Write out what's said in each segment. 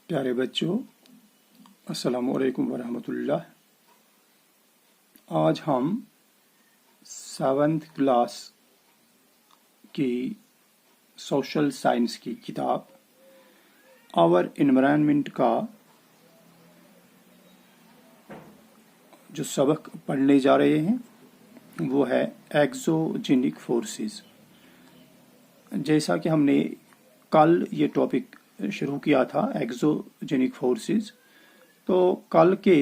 प्यारे बच्चों, अस्सलामु अलैकुम वरहमतुल्लाह। आज हम 7th क्लास की सोशल साइंस की किताब आवर एनवायरनमेंट का जो सबक पढ़ने जा रहे हैं वो है एक्सोजेनिक फोर्सेस। जैसा कि हमने कल ये टॉपिक शुरू किया था एक्सोजेनिक फोर्सेस, तो कल के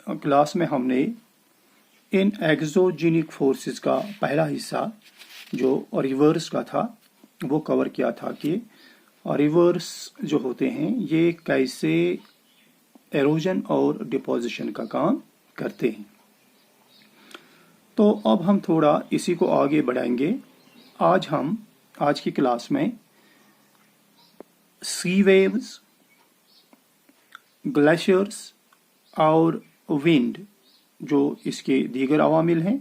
क्लास में हमने इन एक्सोजेनिक फोर्सेस का पहला हिस्सा जो रिवर्स का था वो कवर किया था कि रिवर्स जो होते हैं ये कैसे एरोजन और डिपोजिशन का काम करते हैं। तो अब हम थोड़ा इसी को आगे बढ़ाएंगे। आज की क्लास में सी वेव्स, ग्लेशियर्स और विंड जो इसके दीगर अवामिल हैं,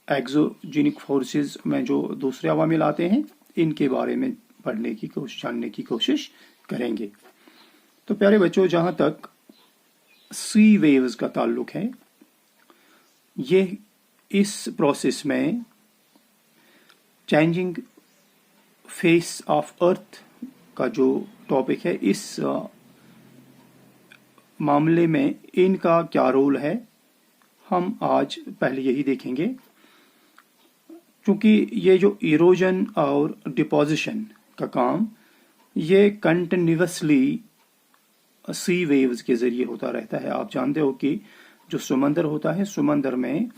एक्सोजेनिक फोर्सेस में जो दूसरे अवामिल आते हैं, इनके बारे में जानने की कोशिश करेंगे। तो प्यारे बच्चों, जहां तक सी वेव्स का ताल्लुक है, ये इस प्रोसेस में चेंजिंग फेस ऑफ अर्थ का जो टॉपिक है, इस मामले में इनका क्या रोल है, हम आज पहले यही देखेंगे। क्योंकि ये जो इरोजन और डिपोजिशन का काम ये कंटिन्यूअसली सी वेव्स के जरिए होता रहता है। आप जानते हो कि जो समंदर होता है, समंदर में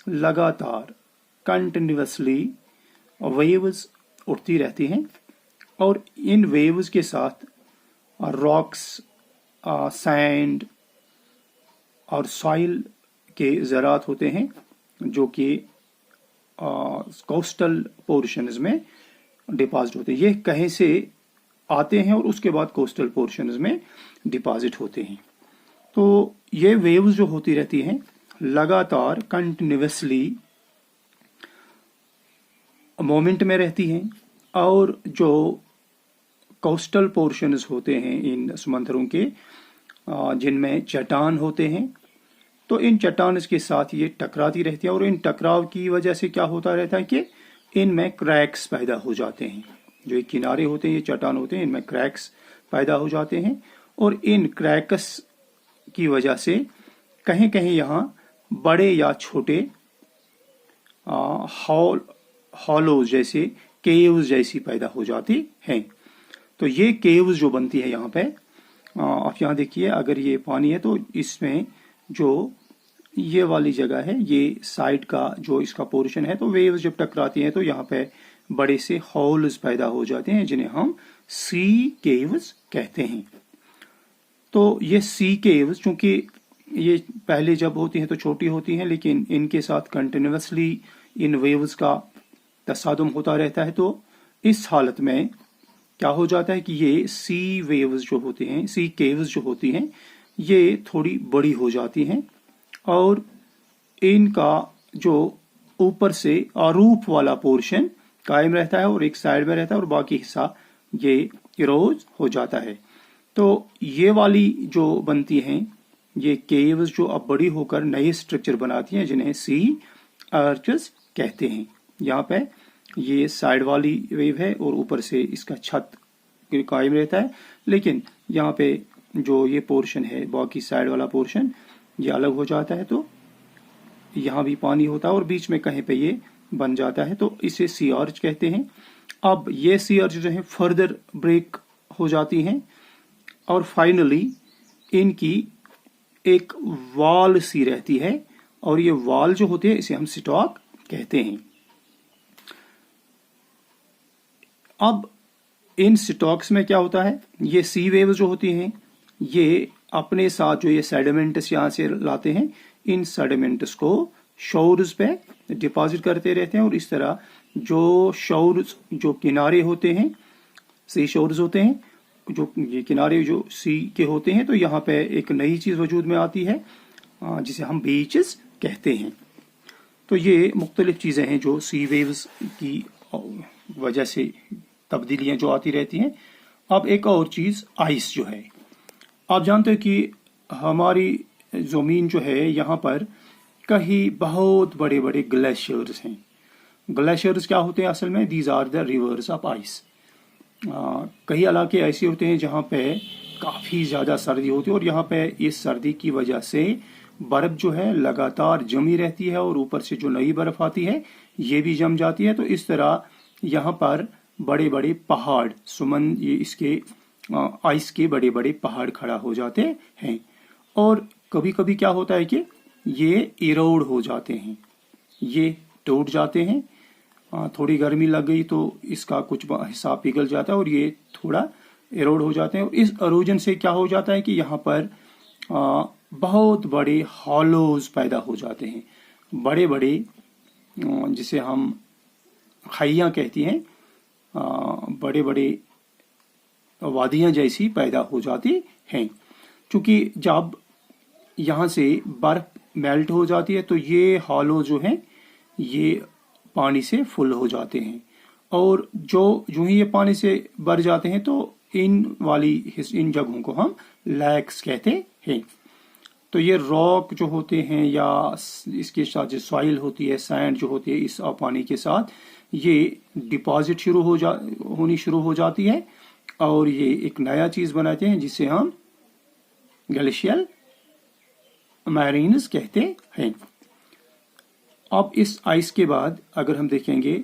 लगातार कंटिन्यूअसली वेव्स उठती रहती हैं और इन वेव्स के साथ रॉक्स, सैंड और सॉइल के ज़रात होते हैं जो कि कोस्टल पोर्शंस में डिपॉजिट होते हैं। ये कहीं से आते हैं और उसके बाद कोस्टल पोर्शंस में डिपॉजिट होते हैं। तो ये वेव्स जो होती रहती हैं लगातार कंटिन्यूअसली मोमेंट में रहती हैं और जो कोस्टल पोर्शंस होते हैं इन समंदरों के, जिनमें चट्टान होते हैं, तो इन चट्टान के साथ ये टकराती रहती है और इन टकराव की वजह से क्या होता रहता है कि इनमें क्रैक्स पैदा हो जाते हैं। जो ये किनारे होते हैं, ये चट्टान होते हैं, इनमें क्रैक्स पैदा हो जाते हैं और इन क्रैक्स की वजह से कहीं कहीं यहाँ बड़े या छोटे हॉलोज जैसे केव्स जैसी पैदा हो जाती हैं। तो ये केव्स जो बनती है यहाँ पे, आप यहाँ देखिए, अगर ये पानी है तो इसमें जो ये वाली जगह है, ये साइड का जो इसका पोर्शन है, तो वेव्स जब टकराती हैं तो यहाँ पे बड़े से होल्स पैदा हो जाते हैं जिन्हें हम सी केव्स कहते हैं। तो ये सी केव्स, चूंकि ये पहले जब होती हैं तो छोटी होती हैं, लेकिन इनके साथ कंटिन्यूअसली इन वेव्स का तसादुम होता रहता है, तो इस हालत में क्या हो जाता है कि ये सी वेव्स जो होते हैं, सी केव्स जो होती हैं, ये थोड़ी बड़ी हो जाती हैं और इनका जो ऊपर से आरूप वाला पोर्शन कायम रहता है और एक साइड में रहता है और बाकी हिस्सा ये इरोज हो जाता है। तो ये वाली जो बनती हैं, ये केव्स जो अब बड़ी होकर नए स्ट्रक्चर बनाती हैं जिन्हें सी आर्चेस कहते हैं। यहाँ पे ये साइड वाली वेव है और ऊपर से इसका छत कायम रहता है, लेकिन यहाँ पे जो ये पोर्शन है, बाकी साइड वाला पोर्शन ये अलग हो जाता है, तो यहाँ भी पानी होता है और बीच में कहीं पे ये बन जाता है, तो इसे सी आर्च कहते हैं। अब ये सी आर्च जो है फर्दर ब्रेक हो जाती हैं और फाइनली इनकी एक वॉल सी रहती है और ये वॉल जो होती है इसे हम स्टॉक कहते हैं। अब इन स्टॉक्स में क्या होता है, ये सी वेव्स जो होती हैं ये अपने साथ जो ये सेडिमेंट्स यहाँ से लाते हैं, इन सेडिमेंट्स को शोर्स पे डिपॉजिट करते रहते हैं और इस तरह जो शोर्स, जो किनारे होते हैं, सी शोर्स होते हैं, जो ये किनारे जो सी के होते हैं, तो यहाँ पे एक नई चीज वजूद में आती है जिसे हम बीचेस कहते हैं। तो ये मुख्तलिफ चीजें हैं जो सी वेव्स की वजह से तब्दीलियां जो आती रहती हैं अब एक और चीज आइस जो है, आप जानते हैं कि हमारी जमीन जो है यहाँ पर कहीं बहुत बड़े बड़े ग्लेशियर्स हैं। ग्लेशियर्स क्या होते हैं असल में? These are the rivers of ice. कई इलाके ऐसे होते हैं जहाँ पे काफ़ी ज़्यादा सर्दी होती है और यहाँ पे इस सर्दी की वजह से बर्फ़ जो है लगातार जमी रहती है और ऊपर से जो नई बर्फ़ आती है ये भी जम जाती है। तो इस तरह यहाँ पर बड़े बड़े पहाड़ ये इसके आइस के बड़े बड़े पहाड़ खड़ा हो जाते हैं और कभी कभी क्या होता है कि ये इरोड हो जाते हैं, ये टूट जाते हैं। थोड़ी गर्मी लग गई तो इसका कुछ हिस्सा पिघल जाता है और ये थोड़ा इरोड हो जाते हैं। इस इरोजन से क्या हो जाता है कि यहाँ पर बहुत बड़े हॉलोज पैदा हो जाते हैं, बड़े बड़े जिसे हम खाइयाँ कहती हैं, बड़े बड़े वादियाँ जैसी पैदा हो जाती हैं। क्योंकि जब यहाँ से बर्फ मेल्ट हो जाती है तो ये हॉलो जो हैं ये पानी से फुल हो जाते हैं और जो ही ये पानी से भर जाते हैं तो इन जगहों को हम लैक्स कहते हैं। तो ये रॉक जो होते हैं या इसके साथ जो सॉइल होती है, सैंड जो होती है, इस पानी के साथ ये डिपॉजिट होनी शुरू हो जाती है और ये एक नया चीज बनाते हैं जिसे हम ग्लेशियल मैरीन्स कहते हैं। अब इस आइस के बाद अगर हम देखेंगे,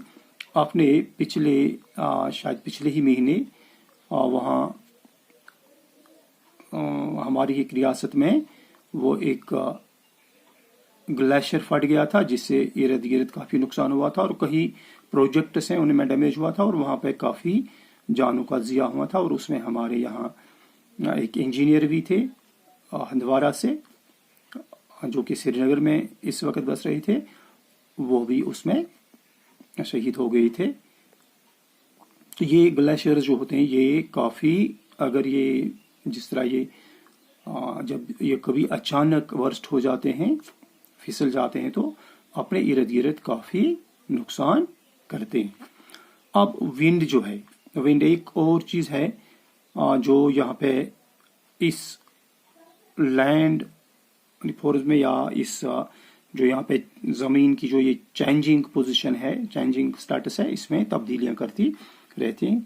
आपने शायद पिछले ही महीने वहाँ हमारी एक रियासत में वो एक ग्लेशियर फट गया था जिससे इर्द गिर्द काफ़ी नुकसान हुआ था और कई प्रोजेक्ट्स हैं उनमें डैमेज हुआ था और वहाँ पे काफ़ी जानों का ज़िया हुआ था। और उसमें हमारे यहाँ एक इंजीनियर भी थे हंदवारा से जो कि श्रीनगर में इस वक्त बस रहे थे, वो भी उसमें शहीद हो गए थे। तो ये ग्लेशियर जो होते हैं ये काफ़ी, अगर ये जिस तरह ये जब ये कभी अचानक वर्स्ट हो जाते हैं, फिसल जाते हैं तो अपने इर्द गिर्द काफ़ी नुकसान करते हैं। अब विंड जो है, विंड एक और चीज़ है जो यहाँ पे इस लैंड फॉर्स में या इस जो यहाँ पे ज़मीन की जो ये चेंजिंग पोजीशन है, चेंजिंग स्टेटस है, इसमें तब्दीलियां करती रहती हैं।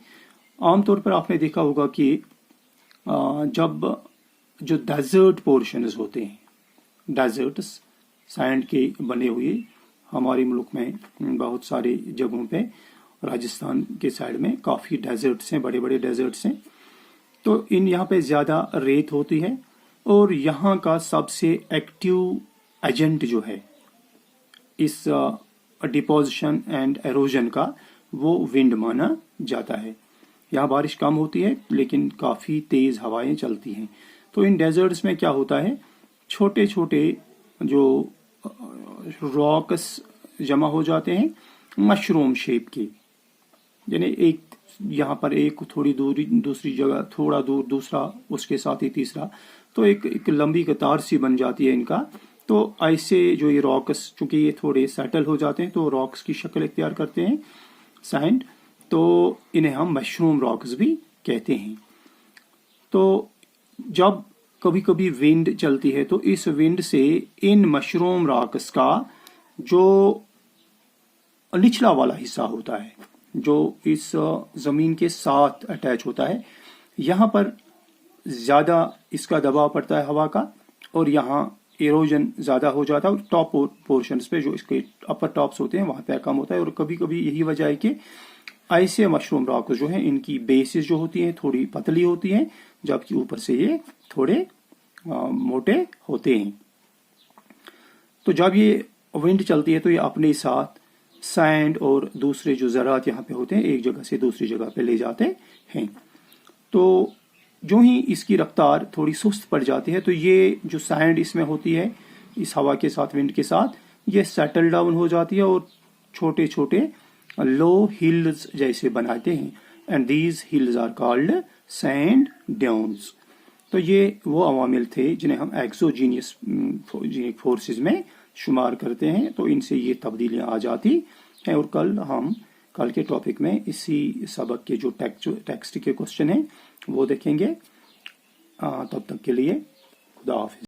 आमतौर पर आपने देखा होगा कि जब जो डेजर्ट पोर्शंस होते हैं, डेजर्ट्स सैंड के बने हुए, हमारे मुल्क में बहुत सारे जगहों पे, राजस्थान के साइड में काफ़ी डेजर्ट्स हैं, बड़े बड़े डेजर्ट्स हैं। तो यहाँ पे ज़्यादा रेत होती है और यहाँ का सबसे एक्टिव एजेंट जो है इस डिपोजिशन एंड एरोजन का, वो विंड माना जाता है। यहाँ बारिश कम होती है लेकिन काफ़ी तेज़ हवाएं चलती हैं। तो इन डेजर्ट्स में क्या होता है, छोटे छोटे जो रॉक्स जमा हो जाते हैं मशरूम शेप के, यानी एक यहाँ पर एक थोड़ी दूरी, दूसरी जगह थोड़ा दूर दूसरा, उसके साथ ही तीसरा, तो एक लंबी कतार सी बन जाती है इनका। तो ऐसे जो ये रॉक्स, चूंकि ये थोड़े सेटल हो जाते हैं तो रॉक्स की शक्ल इख्तियार करते हैं सैंड, तो इन्हें हम मशरूम रॉक्स भी कहते हैं। तो जब कभी कभी विंड चलती है तो इस विंड से इन मशरूम रॉक्स का जो निचला वाला हिस्सा होता है, जो इस जमीन के साथ अटैच होता है, यहाँ पर ज्यादा इसका दबाव पड़ता है हवा का और यहाँ इरोजन ज्यादा हो जाता है। टॉप पोर्शंस पे जो इसके अपर टॉप्स होते हैं वहां पे कम होता है और कभी कभी यही वजह है कि ऐसे मशरूम रॉक जो है इनकी बेसिस जो होती है थोड़ी पतली होती है, जबकि ऊपर से ये थोड़े मोटे होते हैं। तो जब ये विंड चलती है तो ये अपने साथ सैंड और दूसरे जो ज़रात यहाँ पे होते हैं एक जगह से दूसरी जगह पे ले जाते हैं। तो जो ही इसकी रफ्तार थोड़ी सुस्त पड़ जाती है तो ये जो सैंड इसमें होती है इस हवा के साथ, विंड के साथ, ये सेटल डाउन हो जाती है और छोटे छोटे लो हिल्स जैसे बनाते हैं, and these hills are called sand dunes. तो ये वो अवामिल थे जिन्हें हम एक्सोजीनियस फोर्सेस में शुमार करते हैं। तो इनसे ये तब्दीलियां आ जाती हैं और कल हम कल के टॉपिक में इसी सबक के जो टेक्स्ट के क्वेश्चन हैं वो देखेंगे। तब तक के लिए खुदा हाफिज।